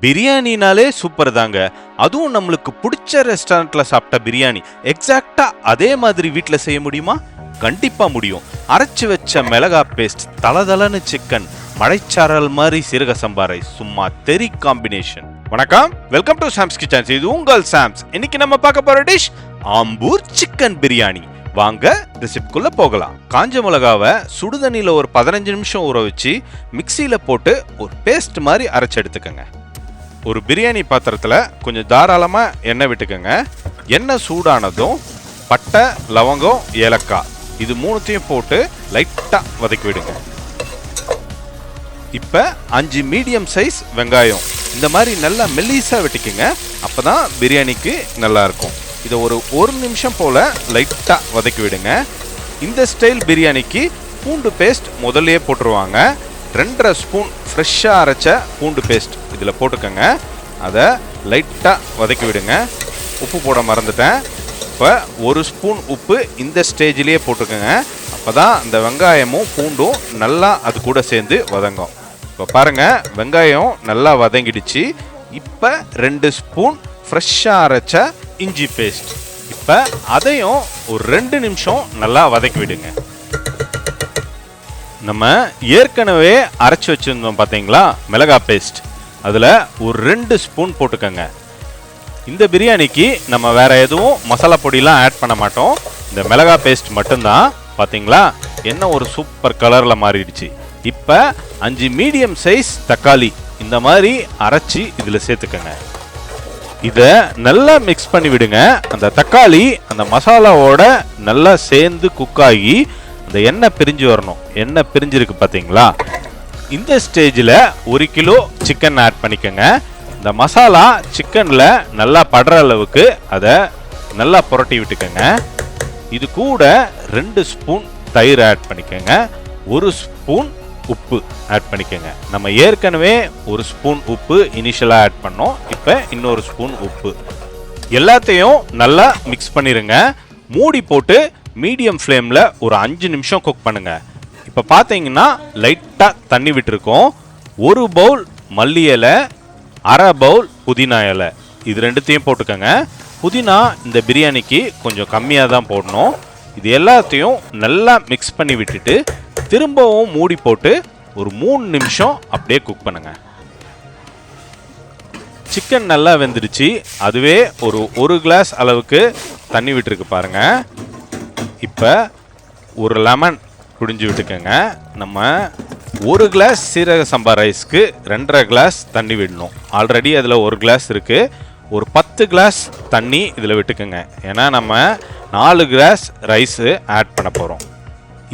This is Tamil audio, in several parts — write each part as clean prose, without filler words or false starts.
பிரியாணினாலே சூப்பர் தாங்க. அதுவும் நம்மளுக்கு பிடிச்ச ரெஸ்டாரண்ட்ல சாப்பிட்ட பிரியாணி எக்ஸாக்டா அதே மாதிரி வீட்டில் செய்ய முடியுமா? கண்டிப்பா முடியும். அரைச்சு வச்ச மிளகா பேஸ்ட், தலதலன்னு சிக்கன், மழைச்சாரல் மாதிரி சீரக சம்பா ரைஸ், சும்மா தெரி காம்பினேஷன். வணக்கம், வெல்கம் டு சாம்ஸ் கிச்சன்ஸ். இது உங்கள் சாம்ஸ். இன்னைக்கு நம்ம பார்க்க போற டிஷ் ஆம்பூர் சிக்கன் பிரியாணி. வாங்க ரெசிபிக்குள்ள போகலாம். காஞ்ச மிளகாவை சுடுதண்ணில ஒரு 15 நிமிஷம் ஊற வச்சு மிக்சியில போட்டு ஒரு பேஸ்ட் மாதிரி அரைச்சு எடுத்துக்கங்க. ஒரு பிரியாணி பாத்திரத்துல கொஞ்சம் தாராளமா எண்ணெய் விட்டுக்கங்க. எண்ணெய் சூடானதும் பட்டை, லவங்கம், ஏலக்காய் இது மூணுத்தையும் போட்டு லைட்டா வதக்கி விடுங்க. இப்ப 5 மீடியம் சைஸ் வெங்காயம் இந்த மாதிரி நல்லா மெல்லிசா வெட்டிக்கங்க. அப்பதான் பிரியாணிக்கு நல்லா இருக்கும். இதை ஒரு நிமிஷம் போல லைட்டா வதக்கி விடுங்க. இந்த ஸ்டைல் பிரியாணிக்கு பூண்டு பேஸ்ட் முதல்லயே போட்டுருவாங்க. 2.5 ஸ்பூன் ஃப்ரெஷ்ஷாக அரைச்ச பூண்டு பேஸ்ட் இதில் போட்டுக்கோங்க. அதை லைட்டாக வதக்கி விடுங்க. உப்பு போட மறந்துட்டேன். இப்போ 1 ஸ்பூன் உப்பு இந்த ஸ்டேஜ்லேயே போட்டுக்கோங்க. அப்போ தான் அந்த வெங்காயமும் பூண்டும் நல்லா அது கூட சேர்ந்து வதங்கும். இப்போ பாருங்கள், வெங்காயம் நல்லா வதங்கிடுச்சு. இப்போ 2 ஸ்பூன் ஃப்ரெஷ்ஷாக அரைச்ச இஞ்சி பேஸ்ட். இப்போ அதையும் ஒரு 2 நிமிஷம் நல்லா வதக்கி விடுங்க. நம்ம ஏற்கனவே அரைச்சி வச்சிருந்தோம் பார்த்தீங்களா மிளகா பேஸ்ட், அதில் ஒரு 2 ஸ்பூன் போட்டுக்கோங்க. இந்த பிரியாணிக்கு நம்ம வேற எதுவும் மசாலா பொடியெலாம் ஆட் பண்ண மாட்டோம். இந்த மிளகா பேஸ்ட் மட்டும்தான். பார்த்தீங்களா, என்ன ஒரு சூப்பர் கலரில் மாறிடுச்சு. இப்போ 5 மீடியம் சைஸ் தக்காளி இந்த மாதிரி அரைச்சி இதில் சேர்த்துக்கோங்க. இதை நல்லா மிக்ஸ் பண்ணி விடுங்க. அந்த தக்காளி அந்த மசாலாவோட நல்லா சேர்ந்து குக் ஆகி அந்த எண்ணெய் பிரிஞ்சு வரணும். எண்ணெய் பிரிஞ்சிருக்கு பார்த்தீங்களா? இந்த ஸ்டேஜில் 1 கிலோ சிக்கன் ஆட் பண்ணிக்கோங்க. இந்த மசாலா சிக்கனில் நல்லா படுற அளவுக்கு அதை நல்லா புரட்டி விட்டுக்கோங்க. இது கூட 2 ஸ்பூன் தயிர் ஆட் பண்ணிக்கோங்க. 1 ஸ்பூன் உப்பு ஆட் பண்ணிக்கோங்க. நம்ம ஏற்கனவே 1 ஸ்பூன் உப்பு இனிஷியலாக ஆட் பண்ணோம். இப்போ இன்னொரு ஸ்பூன் உப்பு. எல்லாத்தையும் நல்லா மிக்ஸ் பண்ணிடுங்க. மூடி போட்டு மீடியம் ஃப்ளேமில் ஒரு 5 நிமிஷம் குக் பண்ணுங்க. இப்போ பார்த்தீங்கன்னா லைட்டாக தண்ணி விட்டுருக்கோம். 1 பவுல் மல்லி இலை, 1/2 பவுல் புதினா இலை இது 2த்தையும் போட்டுக்கோங்க. புதினா இந்த பிரியாணிக்கு கொஞ்சம் கம்மியாக தான் போடணும். இது எல்லாத்தையும் நல்லா மிக்ஸ் பண்ணி விட்டுட்டு திரும்பவும் மூடி போட்டு ஒரு 3 நிமிஷம் அப்படியே குக் பண்ணுங்க. சிக்கன் நல்லா வெந்துடுச்சு. அதுவே ஒரு கிளாஸ் அளவுக்கு தண்ணி விட்டுருக்கு பாருங்க. இப்போ ஒரு லெமன் புழிஞ்சு விட்டுக்கோங்க. நம்ம 1 கிளாஸ் சீரக சம்பா ரைஸ்க்கு 2.5 கிளாஸ் தண்ணி விடணும். ஆல்ரெடி அதில் 1 கிளாஸ் இருக்குது. ஒரு 10 கிளாஸ் தண்ணி இதில் விட்டுக்கோங்க. ஏன்னா நம்ம 4 கிளாஸ் ரைஸு ஆட் பண்ண போகிறோம்.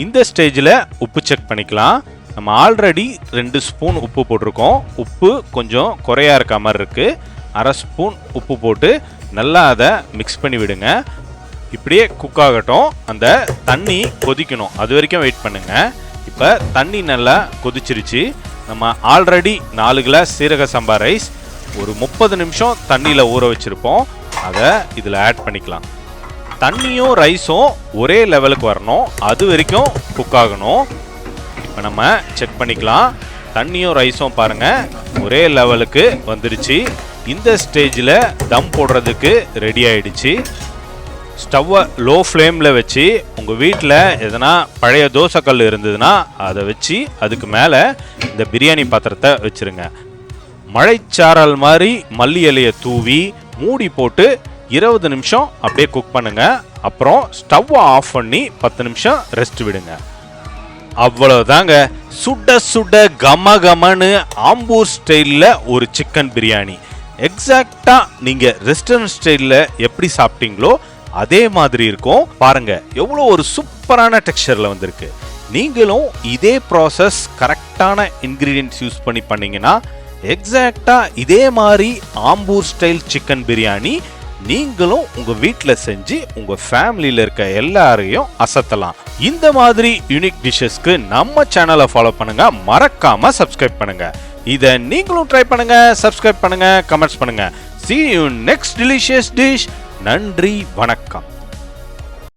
இந்த ஸ்டேஜில் உப்பு செக் பண்ணிக்கலாம். நம்ம ஆல்ரெடி 2 ஸ்பூன் உப்பு போட்டிருக்கோம். உப்பு கொஞ்சம் குறையா இருக்க மாதிரி இருக்குது. 1/2 ஸ்பூன் உப்பு போட்டு நல்லா அதை மிக்ஸ் பண்ணி விடுங்க. இப்படியே குக் ஆகட்டும். அந்த தண்ணி கொதிக்கணும், அது வரைக்கும் வெயிட் பண்ணுங்க. இப்போ தண்ணி நல்லா கொதிச்சிருச்சு. நம்ம ஆல்ரெடி 4 கிளாஸ் சீரக சம்பா ரைஸ் ஒரு 30 நிமிஷம் தண்ணியில் ஊற வச்சுருப்போம். அதை இதில் ஆட் பண்ணிக்கலாம். தண்ணியும் ரைஸும் ஒரே லெவலுக்கு வரணும், அது வரைக்கும் குக் ஆகணும். இப்போ நம்ம செக் பண்ணிக்கலாம். தண்ணியும் ரைஸும் பாருங்கள் ஒரே லெவலுக்கு வந்துடுச்சு. இந்த ஸ்டேஜில் தம் போடுறதுக்கு ரெடி ஆயிடுச்சு. ஸ்டவ்வை லோ ஃப்ளேமில் வச்சு உங்கள் வீட்டில் எதனா பழைய தோசைக்கல் இருந்ததுன்னா அதை வச்சு அதுக்கு மேலே இந்த பிரியாணி பாத்திரத்தை வச்சுருங்க. மழைச்சாரல் மாதிரி மல்லி இலையை தூவி மூடி போட்டு 20 நிமிஷம் அப்படியே குக் பண்ணுங்க. அப்புறம் ஸ்டவ்வை ஆஃப் பண்ணி 10 நிமிஷம் ரெஸ்ட் விடுங்க. அவ்வளவுதாங்க, சுட சுட கம கமன்னு ஆம்பூர் ஸ்டைலில் ஒரு சிக்கன் பிரியாணி. எக்ஸாக்டா நீங்க ரெஸ்டாரண்ட் ஸ்டைலில் எப்படி சாப்பிட்டீங்களோ அதே மாதிரி இருக்கும். பாருங்க எவ்வளோ ஒரு சூப்பரான டெக்ஸ்சர்ல வந்திருக்கு. நீங்களும் இதே ப்ராசஸ் கரெக்டான இன்கிரீடியன்ட்ஸ் யூஸ் பண்ணி பண்ணீங்கன்னா எக்ஸாக்டா இதே மாதிரி ஆம்பூர் ஸ்டைல் சிக்கன் பிரியாணி நீங்களும் உங்க வீட்டில் செஞ்சு உங்க ஃபேமிலியில் இருக்க எல்லாரையும் அசத்தலாம். இந்த மாதிரி யூனிக் டிஷ்ஷஸ்க்கு நம்ம சேனலை ஃபாலோ பண்ணுங்க, மறக்காம சப்ஸ்கிரைப் பண்ணுங்க. இதை நீங்களும் ட்ரை பண்ணுங்க, சப்ஸ்கிரைப் பண்ணுங்க, கமெண்ட்ஸ் பண்ணுங்க. See you next delicious dish. நன்றி, வணக்கம்.